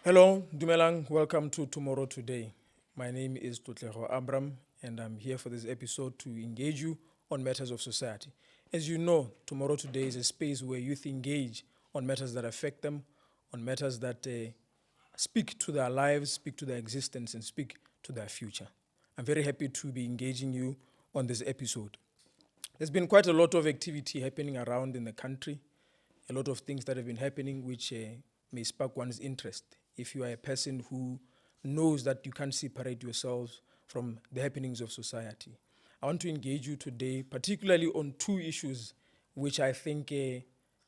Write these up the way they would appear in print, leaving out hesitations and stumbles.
Hello, Dumelang. Welcome to Tomorrow Today. My name is Tutleho Abram, and I'm here for this episode to engage you on matters of society. As you know, Tomorrow Today is a space where youth engage on matters that affect them, on matters that speak to their lives, speak to their existence, and speak to their future. I'm very happy to be engaging you on this episode. There's been quite a lot of activity happening around in the country, a lot of things that have been happening which may spark one's interest. If you are a person who knows that you can't separate yourselves from the happenings of society, I want to engage you today, particularly on two issues which I think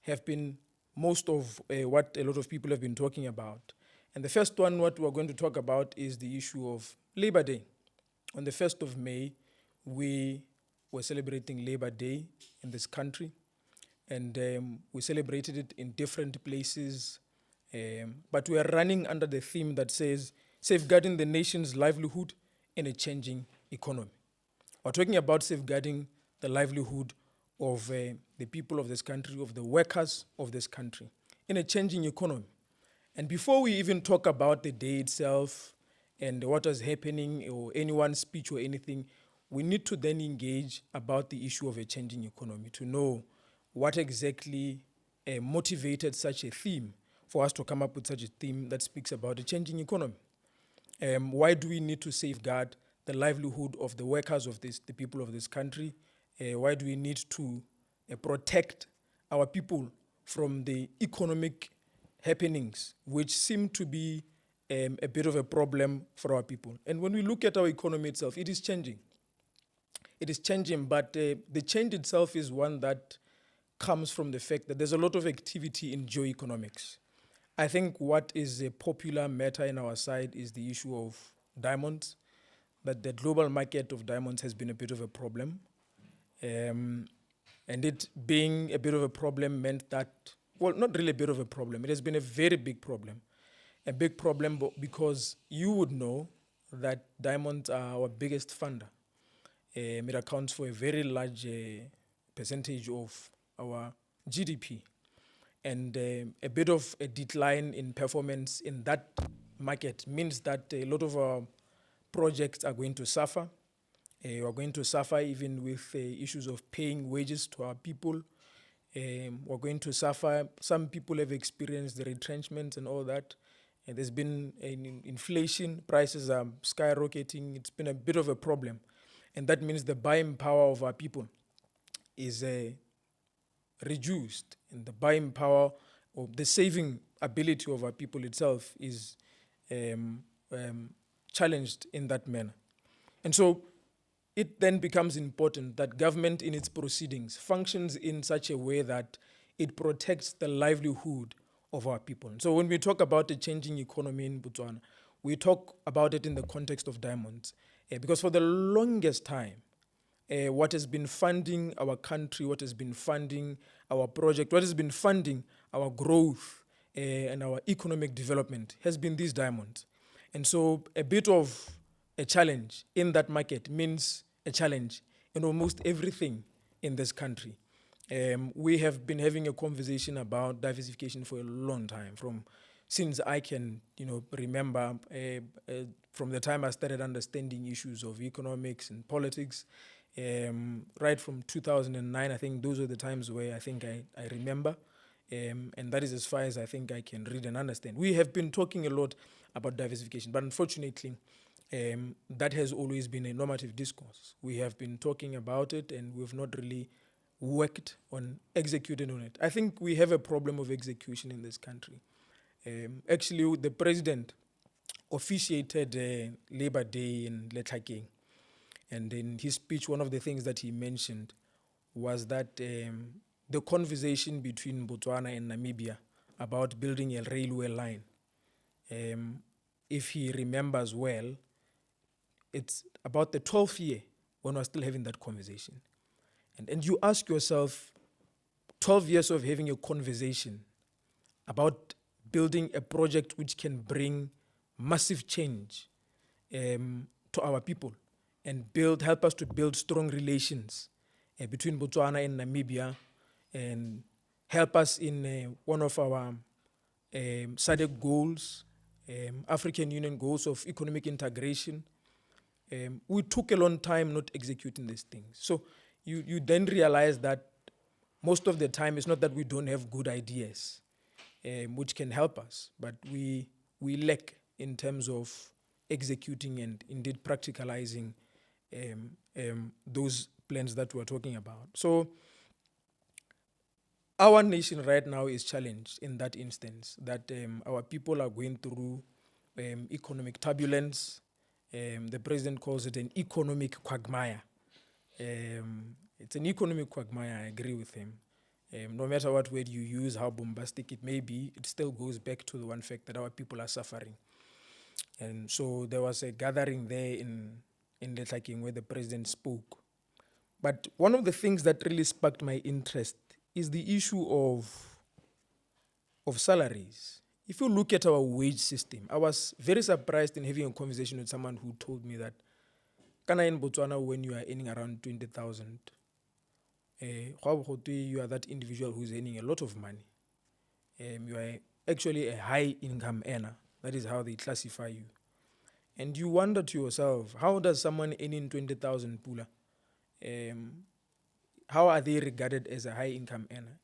have been most of what a lot of people have been talking about. And the first one, what we're going to talk about, is the issue of Labor Day. On the 1st of May, we were celebrating Labor Day in this country, and we celebrated it in different places, but we are running under the theme that says safeguarding the nation's livelihood in a changing economy. We're talking about safeguarding the livelihood of the people of this country, of the workers of this country, in a changing economy. And before we even talk about the day itself and what was happening or anyone's speech or anything, we need to then engage about the issue of a changing economy to know what exactly motivated such a theme for us to come up with such a theme that speaks about a changing economy. Why do we need to safeguard the livelihood of the workers of this, the people of this country? Why do we need to protect our people from the economic happenings which seem to be a bit of a problem for our people? And when we look at our economy itself, it is changing. It is changing, but the change itself is one that comes from the fact that there's a lot of activity in geoeconomics. I think what is a popular matter in our side is the issue of diamonds, that the global market of diamonds has been a bit of a problem. And it being a bit of a problem meant that, well, not really a bit of a problem, it has been a very big problem. A big problem because you would know that diamonds are our biggest funder. It accounts for a very large percentage of our GDP. And a bit of a decline in performance in that market means that a lot of our projects are going to suffer. We're going to suffer even with issues of paying wages to our people. We're going to suffer. Some people have experienced the retrenchments and all that. And there's been an inflation, prices are skyrocketing. It's been a bit of a problem. And that means the buying power of our people is reduced, and the buying power or the saving ability of our people itself is challenged in that manner. And so it then becomes important that government in its proceedings functions in such a way that it protects the livelihood of our people. So when we talk about the changing economy in Botswana, we talk about it in the context of diamonds. Because for the longest time, what has been funding our country, what has been funding our project, what has been funding our growth and our economic development has been these diamonds. And so a bit of a challenge in that market means a challenge in almost everything in this country. We have been having a conversation about diversification for a long time, since I can remember from the time I started understanding issues of economics and politics. Right from 2009, I think those were the times where I think I remember. And that is as far as I think I can read and understand. We have been talking a lot about diversification, but unfortunately, that has always been a normative discourse. We have been talking about it and we've not really worked on executing on it. I think we have a problem of execution in this country. Actually, the president officiated Labor Day in Letlhakeng. And in his speech, one of the things that he mentioned was that the conversation between Botswana and Namibia about building a railway line, if he remembers well, it's about the 12th year when we're still having that conversation. And you ask yourself, 12 years of having a conversation about building a project which can bring massive change to our people and help us to build strong relations between Botswana and Namibia, and help us in one of our SADC goals, African Union goals of economic integration. We took a long time not executing these things. So you then realize that most of the time it's not that we don't have good ideas, which can help us, but we lack in terms of executing and indeed practicalizing those plans that we're talking about. So our nation right now is challenged in that instance, that our people are going through economic turbulence. The president calls it an economic quagmire. It's an economic quagmire, I agree with him. No matter what word you use, how bombastic it may be, it still goes back to the one fact that our people are suffering. And so there was a gathering there in Letlaking where the president spoke. But one of the things that really sparked my interest is the issue of salaries. If you look at our wage system, I was very surprised in having a conversation with someone who told me that Kana in Botswana, when you are earning around 20,000, you are that individual who's earning a lot of money. You are actually a high income earner. That is how they classify you. And you wonder to yourself, how does someone earning 20,000 pula, how are they regarded as a high income earner?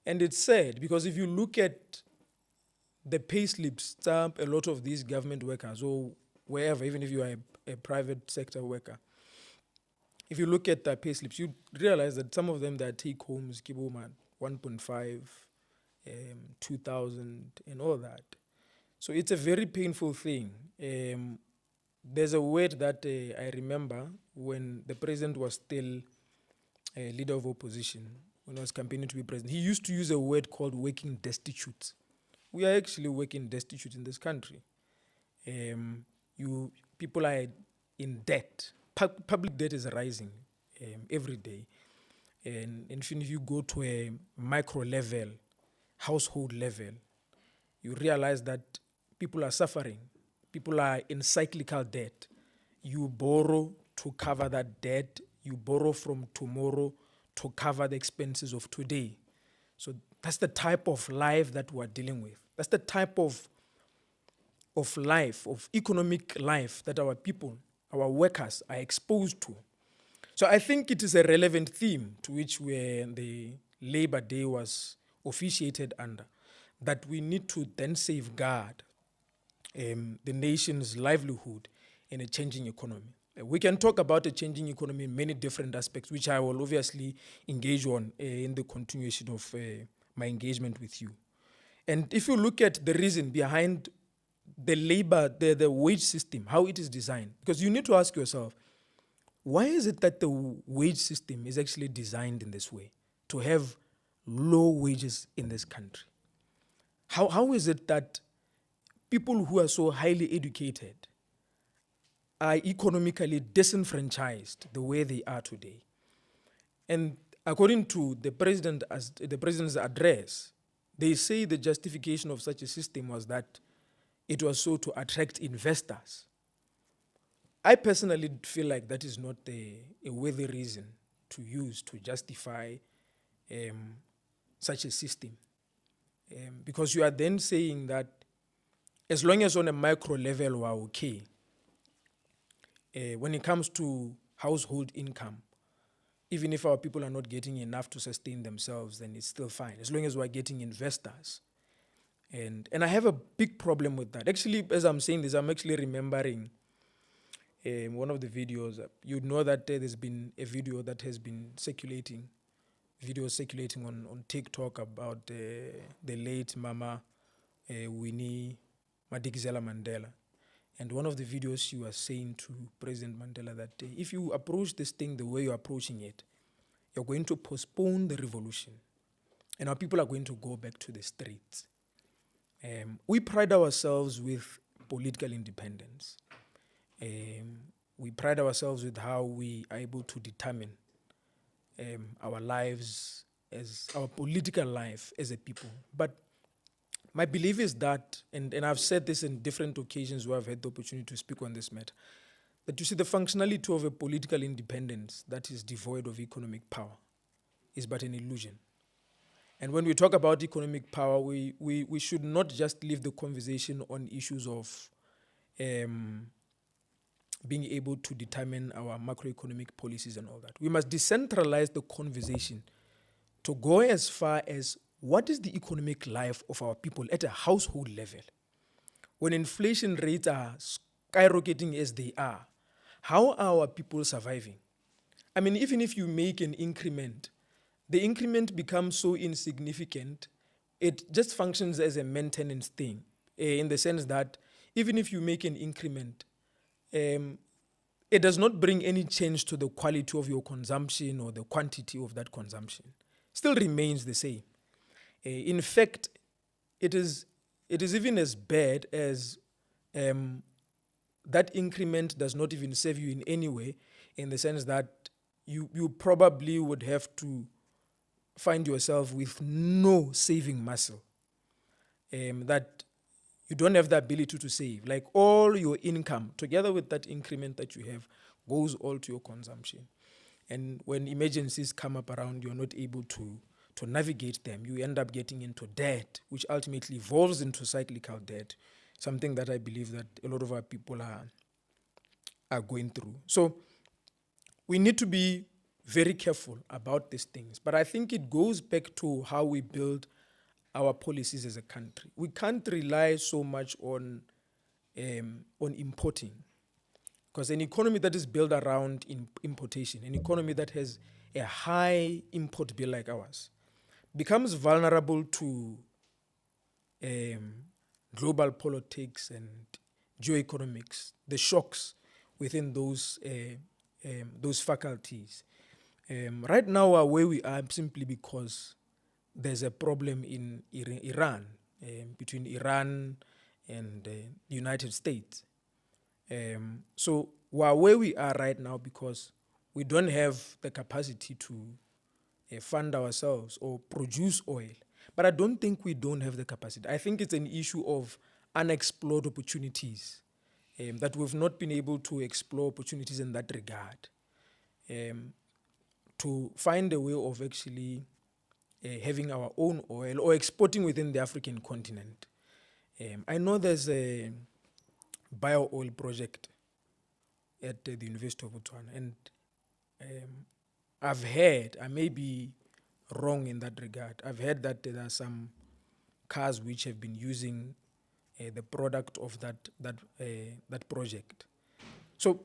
And it's sad because if you look at the pay slips, a lot of these government workers or wherever, even if you are a private sector worker, if you look at the pay slips, you realize that some of them that take homes, Kiboman, 1.5, 2,000, and all that. So it's a very painful thing. There's a word that I remember when the president was still a leader of opposition, when I was campaigning to be president. He used to use a word called working destitute. We are actually working destitute in this country. People are in debt. Public debt is rising every day. And if you go to a micro level, household level, you realize that people are suffering. People are in cyclical debt. You borrow to cover that debt. You borrow from tomorrow to cover the expenses of today. So that's the type of life that we're dealing with. That's the type of life, of economic life that our people, our workers are exposed to. So I think it is a relevant theme to which the Labor Day was officiated under, that we need to then safeguard the nation's livelihood in a changing economy. We can talk about a changing economy in many different aspects, which I will obviously engage on in the continuation of my engagement with you. And if you look at the reason behind the labor, the wage system, how it is designed, because you need to ask yourself, why is it that the wage system is actually designed in this way, to have low wages in this country? How is it that people who are so highly educated are economically disenfranchised the way they are today? And according to the president's address, they say the justification of such a system was that it was so to attract investors. I personally feel like that is not a worthy reason to use to justify such a system. Because you are then saying that as long as on a micro level we're okay, when it comes to household income, even if our people are not getting enough to sustain themselves, then it's still fine, as long as we're getting investors. And I have a big problem with that. Actually, as I'm saying this, I'm actually remembering one of the videos. You know that there's been a video that has been circulating on TikTok about the late Mama Winnie Madikizela Mandela. And one of the videos she was saying to President Mandela that if you approach this thing the way you're approaching it, you're going to postpone the revolution. And our people are going to go back to the streets. We pride ourselves with political independence. We pride ourselves with how we are able to determine our lives, as our political life as a people. But my belief is that, and I've said this in different occasions where I've had the opportunity to speak on this matter, that you see the functionality of a political independence that is devoid of economic power is but an illusion. And when we talk about economic power, we should not just leave the conversation on issues of being able to determine our macroeconomic policies and all that. We must decentralize the conversation to go as far as what is the economic life of our people at a household level. When inflation rates are skyrocketing as they are, how are our people surviving? I mean, even if you make an increment, the increment becomes so insignificant, it just functions as a maintenance thing, in the sense that even if you make an increment, it does not bring any change to the quality of your consumption or the quantity of that consumption. Still remains the same. In fact, it is even as bad as that increment does not even serve you in any way, in the sense that you probably would have to find yourself with no saving muscle, that you don't have the ability to save. Like all your income, together with that increment that you have, goes all to your consumption. And when emergencies come up around, you're not able to navigate them. You end up getting into debt, which ultimately evolves into cyclical debt, something that I believe that a lot of our people are going through. So we need to be very careful about these things. But I think it goes back to how we build our policies as a country. We can't rely so much on importing, because an economy that is built around importation, an economy that has a high import bill like ours, becomes vulnerable to global politics and geoeconomics, the shocks within those faculties. Right now, where we are simply because there's a problem in Iran, between Iran and the United States. So we're where we are right now because we don't have the capacity to fund ourselves or produce oil. But I don't think we don't have the capacity. I think it's an issue of unexplored opportunities, that we've not been able to explore opportunities in that regard, to find a way of actually having our own oil or exporting within the African continent. I know there's a bio-oil project at the University of Botswana, and I've heard, I may be wrong in that regard, I've heard that there are some cars which have been using the product of that project. So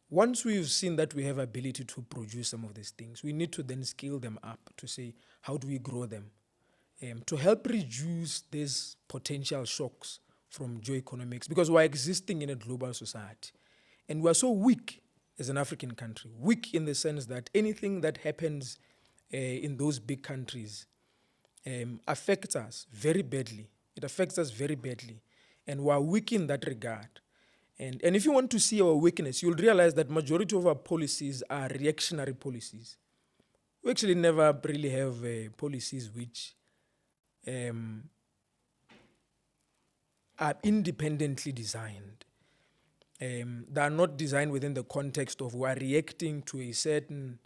once we've seen that we have ability to produce some of these things, we need to then scale them up to say, how do we grow them? To help reduce these potential shocks from geoeconomics, because we're existing in a global society. And we're so weak as an African country, weak in the sense that anything that happens in those big countries affects us very badly. It affects us very badly. And we're weak in that regard. And if you want to see our weakness, you'll realize that majority of our policies are reactionary policies. We actually never really have policies which are independently designed. They are not designed within the context of we are reacting to a certain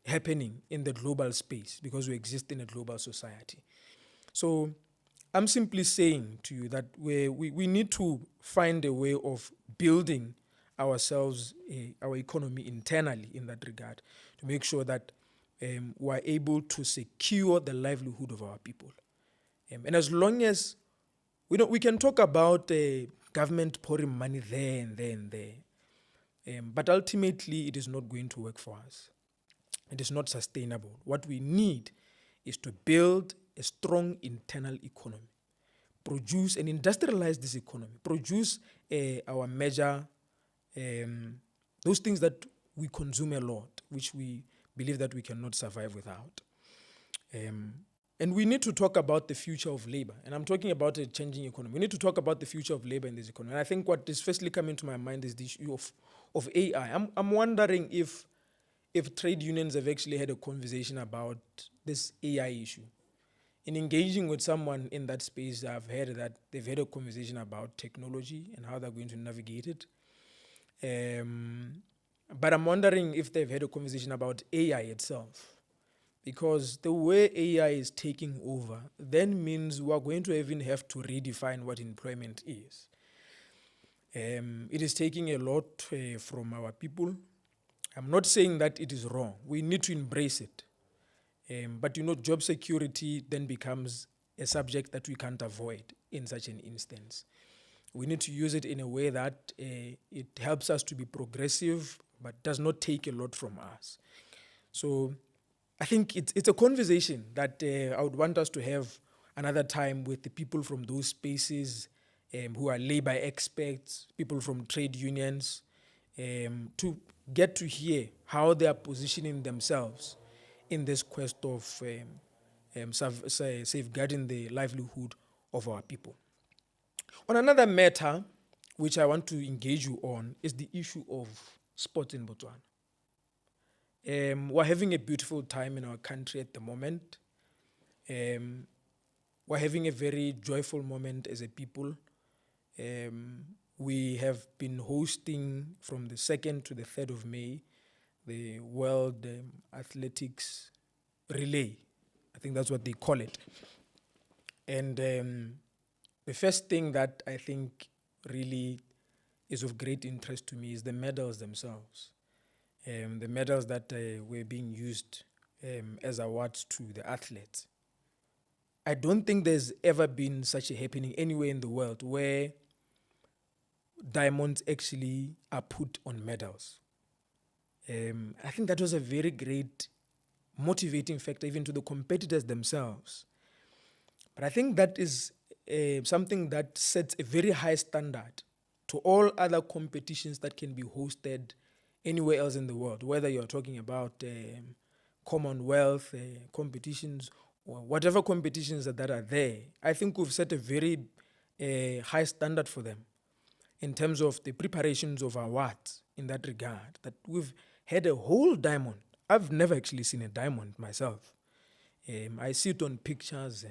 happening in the global space because we exist in a global society. So I'm simply saying to you that we need to find a way of building ourselves, our economy internally in that regard, to make sure that we're able to secure the livelihood of our people. And as long as we can talk about government pouring money there and there and there, but ultimately it is not going to work for us. It is not sustainable. What we need is to build a strong internal economy, produce and industrialize this economy, produce our major, those things that we consume a lot, which we believe that we cannot survive without. And we need to talk about the future of labor. And I'm talking about a changing economy. We need to talk about the future of labor in this economy. And I think what is firstly coming to my mind is the issue of AI. I'm wondering if trade unions have actually had a conversation about this AI issue. In engaging with someone in that space, I've heard that they've had a conversation about technology and how they're going to navigate it. But I'm wondering if they've had a conversation about AI itself. because the way AI is taking over then means we are going to even have to redefine what employment is. It is taking a lot from our people. I'm not saying that it is wrong. We need to embrace it. But job security then becomes a subject that we can't avoid in such an instance. We need to use it in a way that it helps us to be progressive, but does not take a lot from us. So I think it's a conversation that I would want us to have another time with the people from those spaces who are labor experts, people from trade unions, to get to hear how they are positioning themselves in this quest of safeguarding the livelihood of our people. On another matter, which I want to engage you on, is the issue of sports in Botswana. We're having a beautiful time in our country at the moment. We're having a very joyful moment as a people. We have been hosting from the 2nd to the 3rd of May the World Athletics Relay. I think that's what they call it. And the first thing that I think really is of great interest to me is the medals themselves. The medals that were being used as awards to the athletes. I don't think there's ever been such a happening anywhere in the world where diamonds actually are put on medals. I think that was a very great motivating factor even to the competitors themselves. But I think that is something that sets a very high standard to all other competitions that can be hosted anywhere else in the world, whether you're talking about Commonwealth competitions or whatever competitions that are there. I think we've set a very high standard for them in terms of the preparations of awards in that regard, that we've had a whole diamond. I've never actually seen a diamond myself. I see it on pictures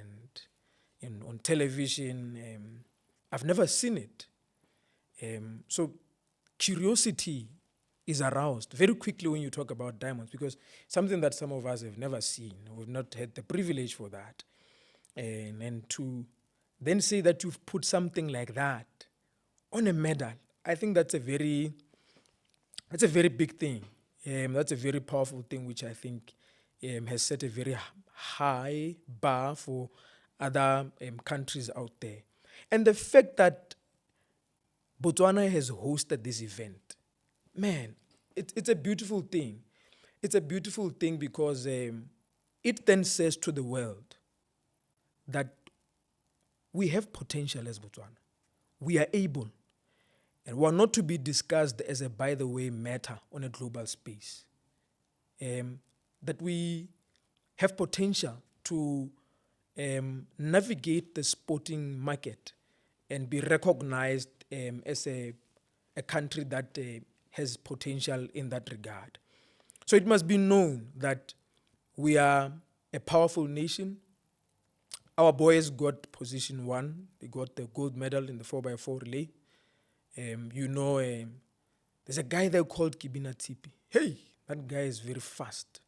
and on television. I've never seen it. So curiosity is aroused very quickly when you talk about diamonds, because something that some of us have never seen. We've not had the privilege for that. And to then say that you've put something like that on a medal, I think that's a very big thing. That's a very powerful thing, which I think has set a very high bar for other countries out there. And the fact that Botswana has hosted this event, man, it's a beautiful thing. It's a beautiful thing because it then says to the world that we have potential as Botswana. We are able. And we are not to be discussed as a by the way matter on a global space. That we have potential to navigate the sporting market and be recognized as a country that has potential in that regard. So it must be known that we are a powerful nation. Our boys got position 1. They got the gold medal in the 4x4 relay. There's a guy there called Kibina Tsipi. Hey, that guy is very fast.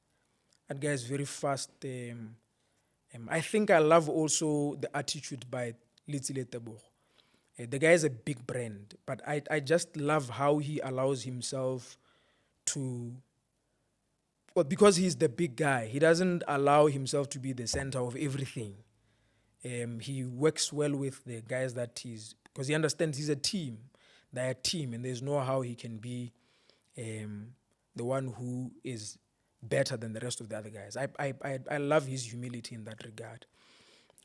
I think I love also the attitude by Litsile Tebogo. The guy is a big brand, but I just love how he allows himself to, well, because he's the big guy, he doesn't allow himself to be the center of everything. He works well with the guys that because he understands he's a team. They're a team, and there's no how he can be the one who is better than the rest of the other guys. I love his humility in that regard.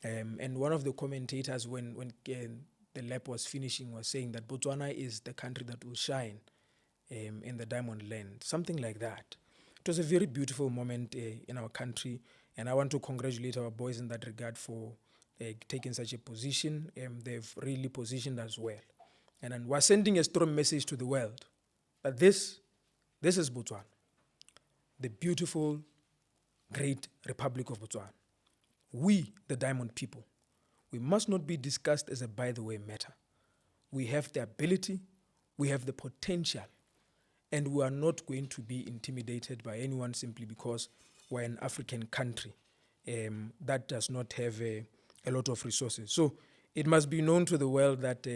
And one of the commentators, when the lap was finishing, was saying that Botswana is the country that will shine in the diamond land, something like that. It was a very beautiful moment in our country, and I want to congratulate our boys in that regard for taking such a position. They've really positioned us well. And we're sending a strong message to the world that this is Botswana, the beautiful, great Republic of Botswana. We, the diamond people, we must not be discussed as a by the way matter. We have the ability, we have the potential, and we are not going to be intimidated by anyone simply because we're an African country that does not have a lot of resources. So it must be known to the world that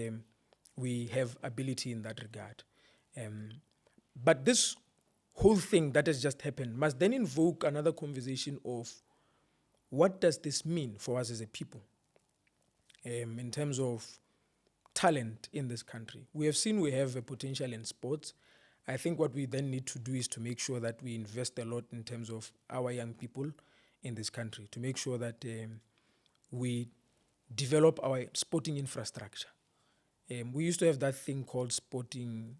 we have ability in that regard. But this whole thing that has just happened must then invoke another conversation of what does this mean for us as a people in terms of talent in this country. We have seen we have a potential in sports. I think what we then need to do is to make sure that we invest a lot in terms of our young people in this country, to make sure that we develop our sporting infrastructure. We used to have that thing called sporting,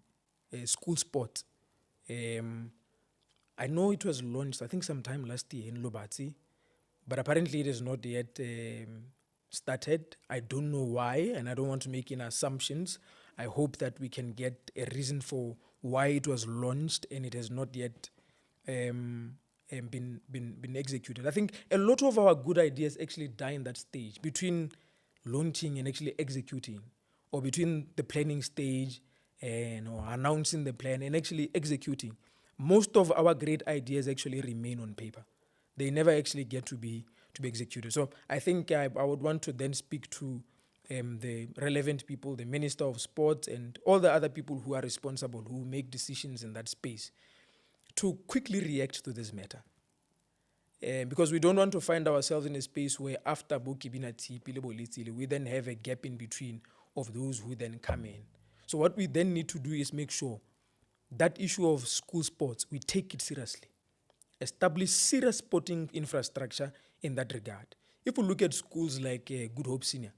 school sport. I know it was launched, I think sometime last year in Lobatsi, but apparently it is not yet started. I don't know why, and I don't want to make any assumptions. I hope that we can get a reason for why it was launched and it has not yet been executed. I think a lot of our good ideas actually die in that stage between launching and actually executing, or between the planning stage and or announcing the plan and actually executing. Most of our great ideas actually remain on paper. They never actually get to be executed. So I think I would want to then speak to the relevant people, the Minister of Sports and all the other people who are responsible, who make decisions in that space, to quickly react to this matter. Because we don't want to find ourselves in a space where after Bukibina Tipi, we then have a gap in between of those who then come in. So what we then need to do is make sure that issue of school sports, we take it seriously. Establish serious sporting infrastructure in that regard. If we look at schools like Good Hope Senior,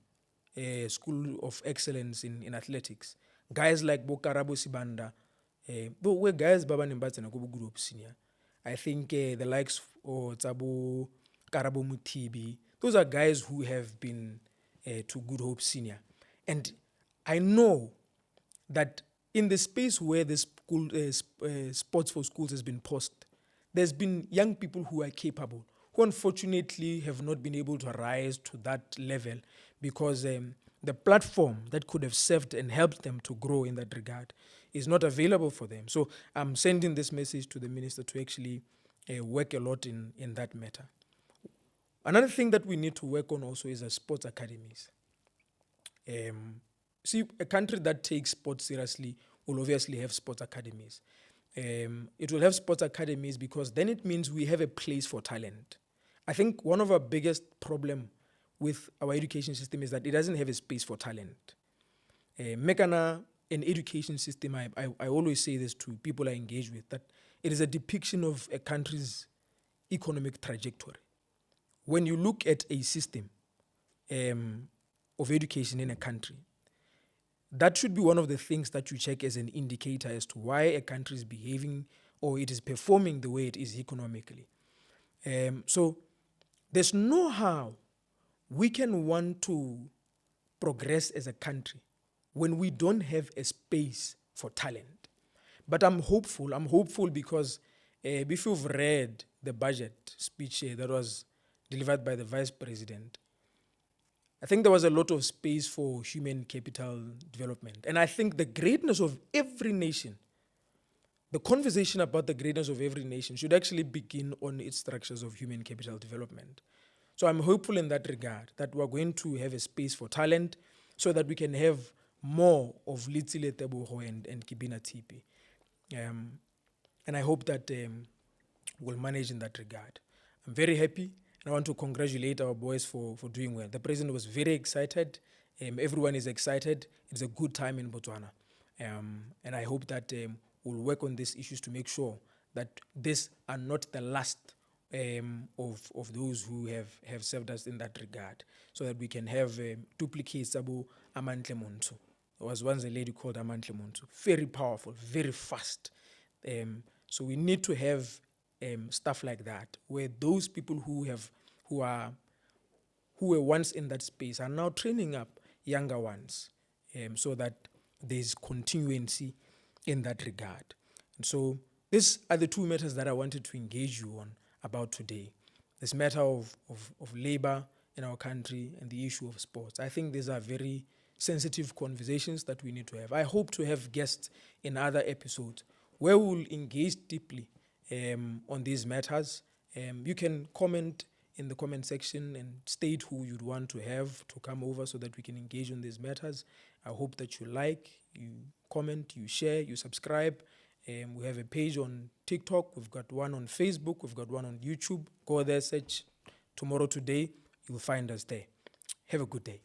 School of Excellence in Athletics, guys like Bokarabo Sibanda, we're guys Baba Nimbatsa na Good Hope Senior. I think the likes of Tabo Karabo Mutibi, those are guys who have been to Good Hope Senior. And I know that in the space where the school, sports for schools has been posted, there's been young people who are capable, who unfortunately have not been able to rise to that level because the platform that could have served and helped them to grow in that regard is not available for them. So I'm sending this message to the minister to actually work a lot in that matter. Another thing that we need to work on also is sports academies. See, a country that takes sports seriously will obviously have sports academies. It will have sports academies because then it means we have a place for talent. I think one of our biggest problem with our education system is that it doesn't have a space for talent. Mekana, an education system, I always say this to people I engage with, that it is a depiction of a country's economic trajectory. When you look at a system of education in a country, that should be one of the things that you check as an indicator as to why a country is behaving or it is performing the way it is economically. So there's no how we can want to progress as a country when we don't have a space for talent. But I'm hopeful because if you've read the budget speech that was delivered by the Vice President, I think there was a lot of space for human capital development. And I think the greatness of every nation, the conversation about the greatness of every nation should actually begin on its structures of human capital development. So I'm hopeful in that regard that we're going to have a space for talent so that we can have more of Litsile Teboho and Kibina Tipi. And I hope that we'll manage in that regard. I'm very happy. And I want to congratulate our boys for doing well. The president was very excited. Everyone is excited. It's a good time in Botswana. And I hope that we'll work on these issues to make sure that these are not the last of those who have served us in that regard, so that we can have duplicates. Abu Amantle Muntu. There was once a lady called Amantle Muntu. Very powerful, very fast. So we need to have stuff like that, where those people who were once in that space are now training up younger ones, so that there's continuity in that regard. And so these are the two matters that I wanted to engage you on about today. This matter of labor in our country and the issue of sports. I think these are very sensitive conversations that we need to have. I hope to have guests in other episodes where we'll engage deeply on these matters You can comment in the comment section and state who you'd want to have to come over so that we can engage on these matters. I hope that you like, you comment, you share, you subscribe. We have a page on TikTok, we've got one on Facebook, we've got one on YouTube. Go there, search Tomorrow Today, you'll find us there. Have a good day.